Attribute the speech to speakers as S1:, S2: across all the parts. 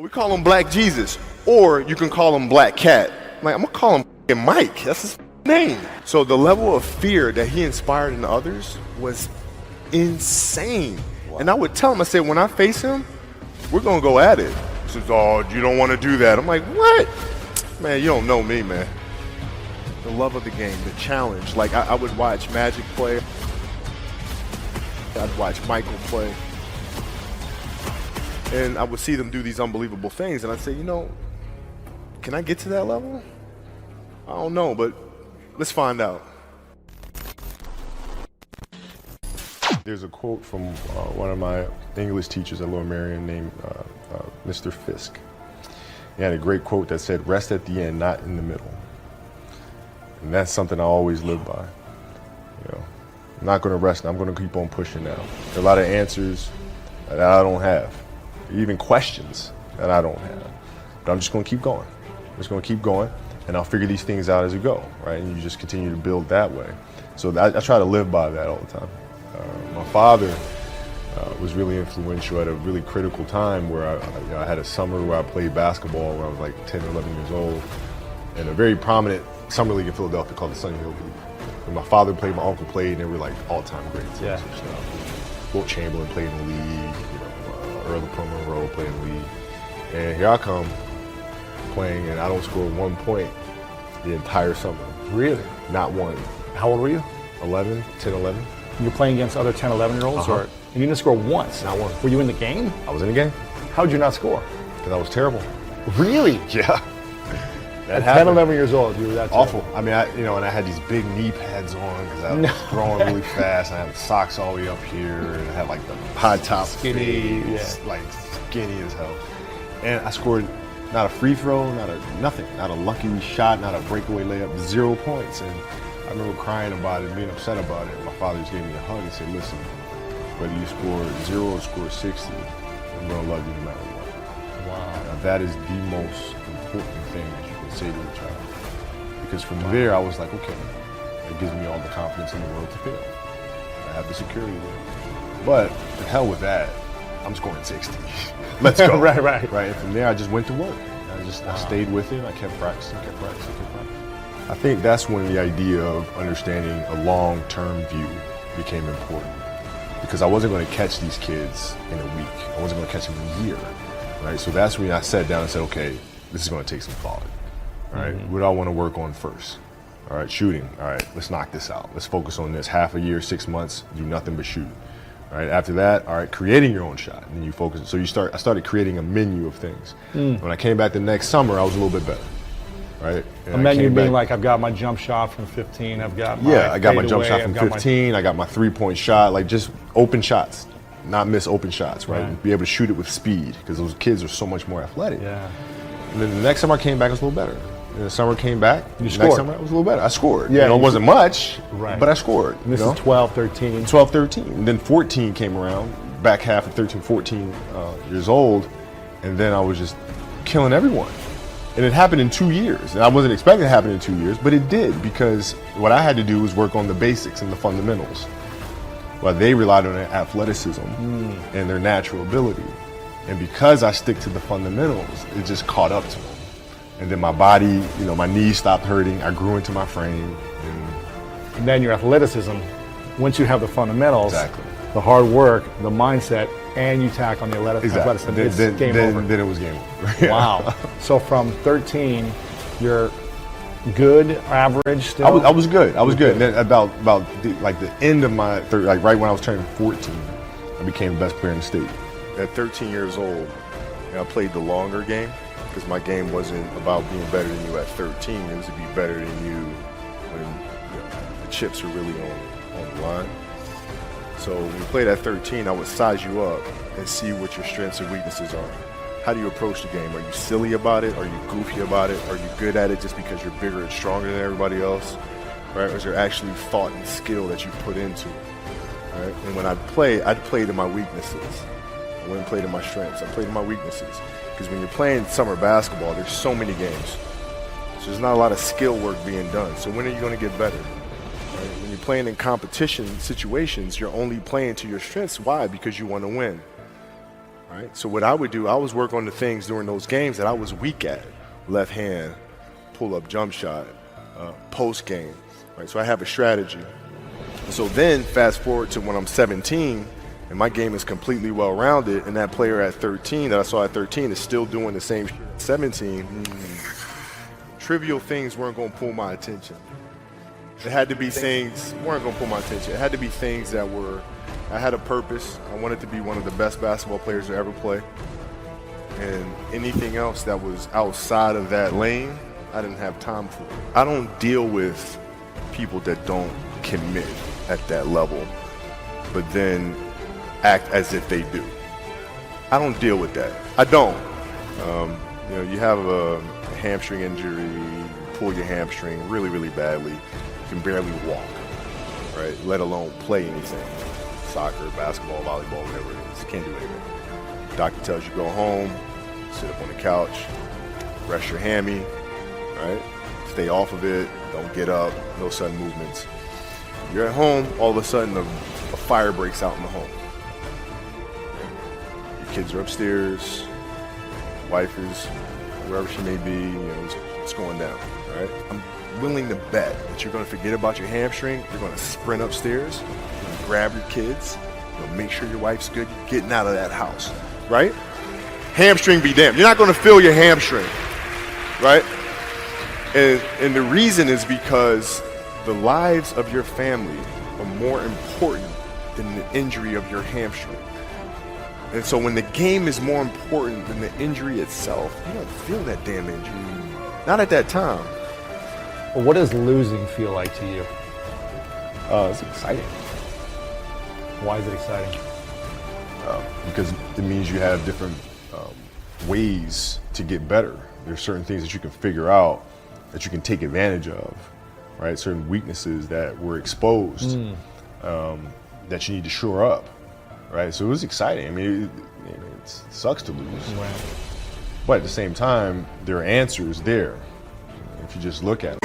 S1: We call him Black Jesus, or you can call him Black Cat. Like, I'm gonna call him Mike. That's his name. So the level of fear that he inspired in others was insane. Wow. And I would tell him, I said, when I face him, we're gonna go at it. He says, oh, you don't want to do that. I'm like, what? Man, you don't know me, man. The love of the game, the challenge. Like, I would watch Magic play. I'd watch Michael play. And I would see them do these unbelievable things, and I'd say, you know, can I get to that level? I don't know, but let's find out.
S2: There's a quote from one of my English teachers at Lower Merion named Mr. Fisk. He had a great quote that said, rest at the end, not in the middle. And that's something I always live by. You know, I'm not going to rest, I'm going to keep on pushing now. There are a lot of answers that I don't have, even questions that I don't have. But I'm just going to keep going. I'm just going to keep going, and I'll figure these things out as we go, right? And you just continue to build that way. So I try to live by that all the time. My father was really influential at a really critical time where I had a summer where I played basketball when I was like 10 or 11 years old, and a very prominent summer league in Philadelphia called the Sunny Hill League. And my father played, my uncle played, and they were like all-time greats.
S3: Yeah.
S2: Wilt Chamberlain played in the league, Earl Monroe played in the league. And here I come playing, and I don't score 1 point the entire summer.
S3: Really?
S2: Not one.
S3: How old were you?
S2: 11, 10, 11.
S3: You were playing against other 10, 11-year-olds?
S2: Uh-huh.
S3: And you didn't score once?
S2: Not one.
S3: Were you in the game?
S2: I was in the game.
S3: How did you not score?
S2: Because I was terrible.
S3: Really?
S2: Yeah.
S3: At 10, 11 years old, you were that
S2: awful.
S3: terrible.
S2: I mean, and I had these big knee pads on because I was throwing really fast. And I had socks all the way up here, and I had like the high top
S3: Skinny,
S2: like skinny as hell. And I scored not a free throw, nothing, not a lucky shot, not a breakaway layup, 0 points. And I remember crying about it, being upset about it. My father just gave me a hug and said, listen, whether you score 0 or score 60, I'm gonna love you no matter what.
S3: Wow.
S2: Now, that is the most important thing that you can say to a child. Because from there, I was like, okay, it gives me all the confidence in the world to fail. I have the security there. But to hell with that, I'm scoring 60. Let's go.
S3: Right.
S2: And from there, I just went to work. I stayed with it. I kept practicing. I think that's when the idea of understanding a long-term view became important. Because I wasn't going to catch these kids in a week. I wasn't going to catch them in a year. Right? So that's when I sat down and said, okay, this is going to take some thought. All right? What do I want to work on first? All right, shooting. All right, let's knock this out. Let's focus on this. Half a year, 6 months, do nothing but shoot. All right, after that, all right, creating your own shot. And then you focus. So I started creating a menu of things. When I came back the next summer, I was a little bit better. Right? And
S3: a menu being like, I've got my jump shot from 15, I've got my
S2: I got my jump shot from 15, I got my three-point shot, like just open shots, not miss open shots, right? And be able to shoot it with speed, because those kids are so much more athletic.
S3: Yeah.
S2: And then the next summer I came back, I was a little better. And the summer came back,
S3: next
S2: summer I was a little better. I scored.
S3: Yeah,
S2: it wasn't much, but I scored.
S3: And this is 12, 13.
S2: 12, 13. And then 14 came around, back half of 13, 14 years old, and then I was just killing everyone. And it happened in 2 years. And I wasn't expecting it to happen in 2 years, but it did, because what I had to do was work on the basics and the fundamentals. Well, they relied on their athleticism and their natural ability. And because I stick to the fundamentals, it just caught up to them. And then my body, my knees stopped hurting. I grew into my frame.
S3: And then your athleticism, once you have the fundamentals, the hard work, the mindset, and you tack on the athleticism, it's game over.
S2: Then it was game over.
S3: Wow. So from 13, you're good, average still?
S2: I was good. I was good. And then about the end of my right when I was turning 14, I became the best player in the state. At 13 years old, I played the longer game, because my game wasn't about being better than you at 13. It was to be better than you when the chips were really on the line. So when you played at 13, I would size you up and see what your strengths and weaknesses are. How do you approach the game? Are you silly about it? Are you goofy about it? Are you good at it just because you're bigger and stronger than everybody else? Right? Or is there actually thought and skill that you put into it? Right? And when I'd play to my weaknesses. I wouldn't play to my strengths. I played to my weaknesses. Because when you're playing summer basketball, there's so many games. So there's not a lot of skill work being done. So when are you going to get better? Right? When you're playing in competition situations, you're only playing to your strengths. Why? Because you want to win.
S1: right? So what I would do, I was work on the things during those games that I was weak at. Left hand, pull-up jump shot, post game, right? So I have a strategy. So then fast forward to when I'm 17 and my game is completely well-rounded, and that player at 13 that I saw at 13 is still doing the same shit at 17. Trivial things weren't going to pull my attention. It had to be things weren't going to pull my attention. It had to be things that were, I had a purpose. I wanted to be one of the best basketball players to ever play. And anything else that was outside of that lane, I didn't have time for. I don't deal with people that don't commit at that level, but then act as if they do. I don't deal with that. I don't. You know, you have a hamstring injury, you pull your hamstring really, really badly, you can barely walk, right? Let alone play anything. Soccer, basketball, volleyball, whatever it is. You can't do anything. Doctor tells you go home, sit up on the couch, rest your hammy, right? Stay off of it, don't get up, no sudden movements. You're at home, all of a sudden a fire breaks out in the home. Your kids are upstairs, wife is wherever she may be, you know, it's going down, right? I'm willing to bet that you're going to forget about your hamstring, you're going to sprint upstairs, you're going to grab your kids, you're going to make sure your wife's good, you're getting out of that house, right? Hamstring be damned. You're not going to feel your hamstring, right? And the reason is because the lives of your family are more important than the injury of your hamstring. And so when the game is more important than the injury itself, you don't feel that damn injury. Not at that time.
S3: Well, what does losing feel like to you?
S2: It's exciting.
S3: Why is it exciting?
S2: Because it means you have different ways to get better. There's certain things that you can figure out that you can take advantage of, right? Certain weaknesses that were exposed that you need to shore up, right? So it was exciting. I mean, it sucks to lose,
S3: Right.
S2: but at the same time, there are answers there if you just look at them.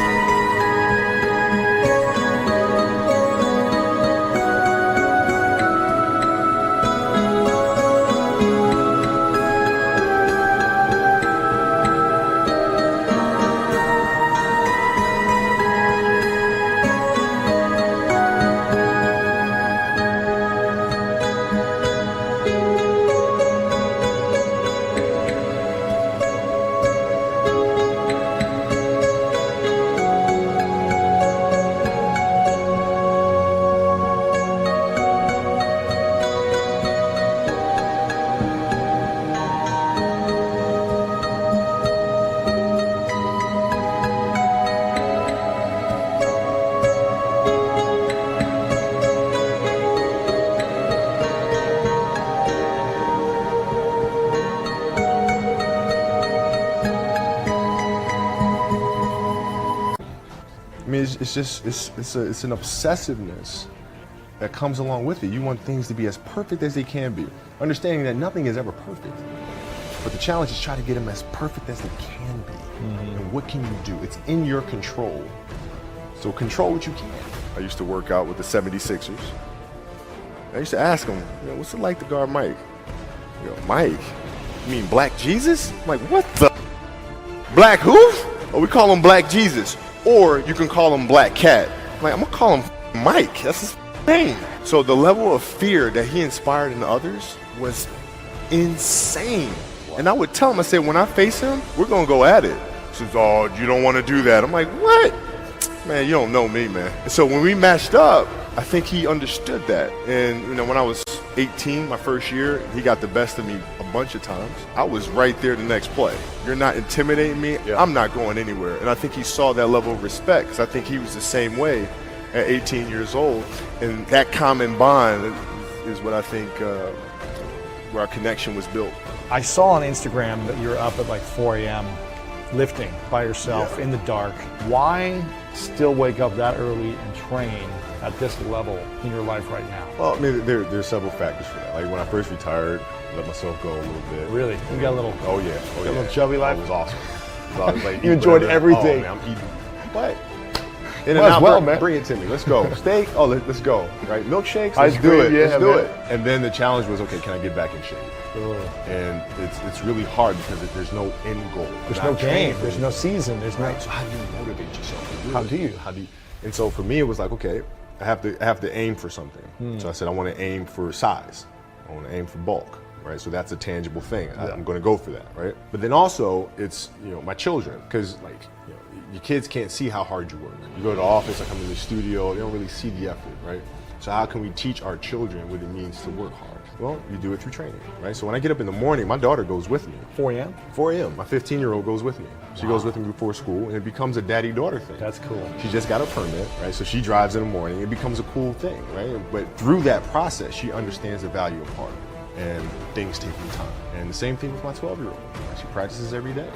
S2: I mean, it's an obsessiveness that comes along with it. You want things to be as perfect as they can be, understanding that nothing is ever perfect. But the challenge is try to get them as perfect as they can be. And what can you do? It's in your control. So control what you can. I used to work out with the 76ers. I used to ask them, you know, what's it like to guard Mike? You know, Mike? You mean Black Jesus? I'm like, what the? Black who? Oh, we call him Black Jesus. Or you can call him Black Cat. I'm like, I'm gonna call him Mike. That's his name. So the level of fear that he inspired in others was insane. And I would tell him, I said, when I face him, we're gonna go at it. He says, oh, you don't wanna do that. I'm like, what? Man, you don't know me, man. And so when we matched up, I think he understood that. And you know, when I was 18, my first year, he got the best of me a bunch of times. I was right there the next play. You're not intimidating me, I'm not going anywhere. And I think he saw that level of respect, because I think he was the same way at 18 years old. And that common bond is what I think where our connection was built.
S3: I saw on Instagram that you're up at like 4 a.m. lifting by yourself in the dark. Why still wake up that early and train at this level in your life right now?
S2: Well, I mean, there's several factors for that. Like when I first retired, I let myself go a little bit.
S3: Really? You got a little,
S2: Oh yeah.
S3: a little chubby life?
S2: It was awesome. I was like,
S3: You enjoyed
S2: whatever.
S3: everything.
S2: Oh, man, I'm eating. But In and
S3: Might as
S2: out,
S3: well, man.
S2: bring it to me. Let's go. Steak? Oh, let's go. Right? Milkshakes?
S3: Let's do it.
S2: Let's
S3: Yeah,
S2: do
S3: man.
S2: it. And then the challenge was, okay, can I get back in shape? And it's really hard because there's no end goal.
S3: There's
S2: Not
S3: no game.
S2: training.
S3: There's no season. There's no.
S2: Right. So how do you motivate yourself to do
S3: How
S2: it?
S3: do you?
S2: How do you? And so for me, it was like, okay, I have to aim for something. So I said, I want to aim for size. I want to aim for bulk. Right, so that's a tangible thing. I'm going to go for that, right? But then also, it's my children, because like your kids can't see how hard you work. You go to the office, I come to the studio, they don't really see the effort, right? So how can we teach our children what it means to work hard? Well, you do it through training, right? So when I get up in the morning, my daughter goes with me.
S3: 4 a.m.
S2: 4 a.m. My 15-year-old goes with me. She goes with me before school, and it becomes a daddy-daughter thing.
S3: That's cool.
S2: She just got a permit, right? So she drives in the morning. It becomes a cool thing, right? But through that process, she understands the value of hard. And things taking time. And the same thing with my 12-year-old. She practices every day.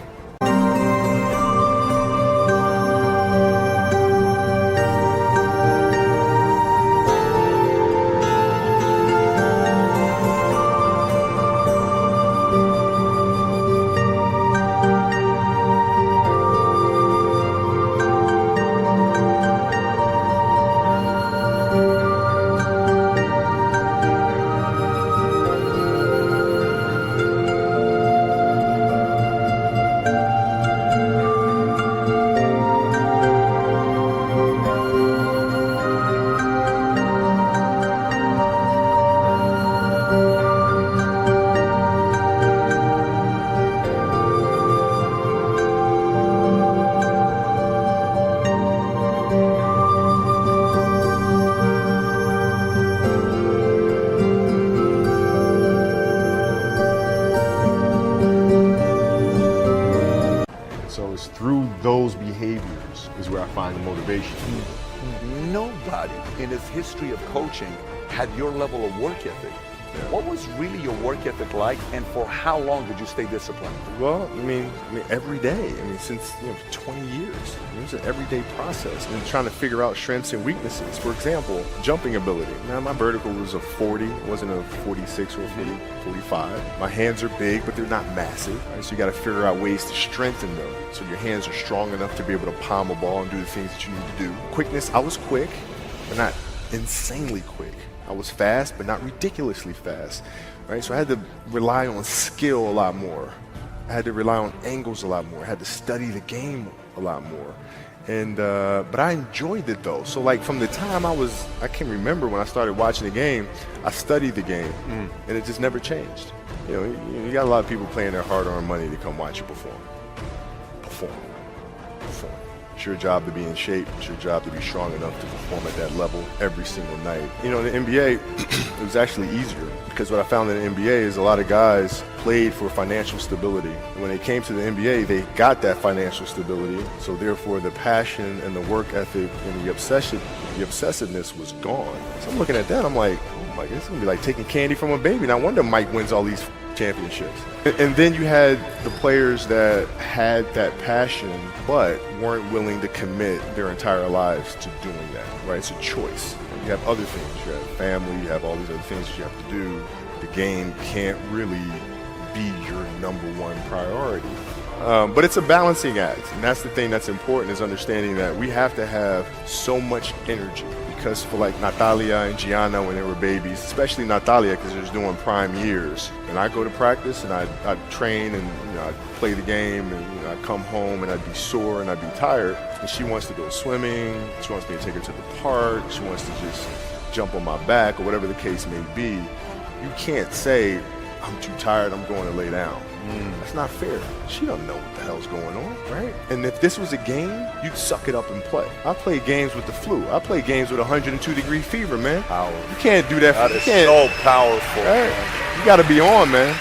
S2: So it's through those behaviors is where I find the motivation.
S4: Nobody in its history of coaching had your level of work ethic. What was really your work ethic like, and for how long did you stay disciplined?
S1: Well, I mean, every day. I mean, since 20 years. It was an everyday process. I mean, trying to figure out strengths and weaknesses. For example, jumping ability. Now, my vertical was a 40. It wasn't a 46 or a 45. My hands are big, but they're not massive. Right? So you got to figure out ways to strengthen them so your hands are strong enough to be able to palm a ball and do the things that you need to do. Quickness, I was quick, but not insanely quick. I was fast, but not ridiculously fast, right? So I had to rely on skill a lot more. I had to rely on angles a lot more. I had to study the game a lot more. And, but I enjoyed it though. So like from the time I can remember when I started watching the game, I studied the game and it just never changed. You got a lot of people playing their hard-earned money to come watch you perform. It's your job to be in shape. It's your job to be strong enough to perform at that level every single night. In the NBA, it was actually easier because what I found in the NBA is a lot of guys played for financial stability. And when they came to the NBA, they got that financial stability. So therefore, the passion and the work ethic and the obsessiveness was gone. So I'm looking at that, I'm like, oh my God, it's gonna be like taking candy from a baby. No wonder Mike wins all these championships. And then you had the players that had that passion but weren't willing to commit their entire lives to doing that, right? It's a choice. You have other things. You have family, you have all these other things that you have to do. The game can't really be your number one priority. But it's a balancing act, and that's the thing that's important, is understanding that we have to have so much energy. Because for like Natalia and Gianna when they were babies, especially Natalia because they're doing prime years, and I go to practice and I'd train and I'd play the game and I'd come home and I'd be sore and I'd be tired, and she wants to go swimming, she wants me to take her to the park, she wants to just jump on my back or whatever the case may be. You can't say, I'm too tired, I'm going to lay down. That's not fair. She doesn't know what the hell's going on, right? And if this was a game, you'd suck it up and play. I played games with the flu. I played games with 102-degree fever, man.
S4: Power.
S1: You can't do that.
S4: That is so powerful.
S1: Right? You got to be on, man.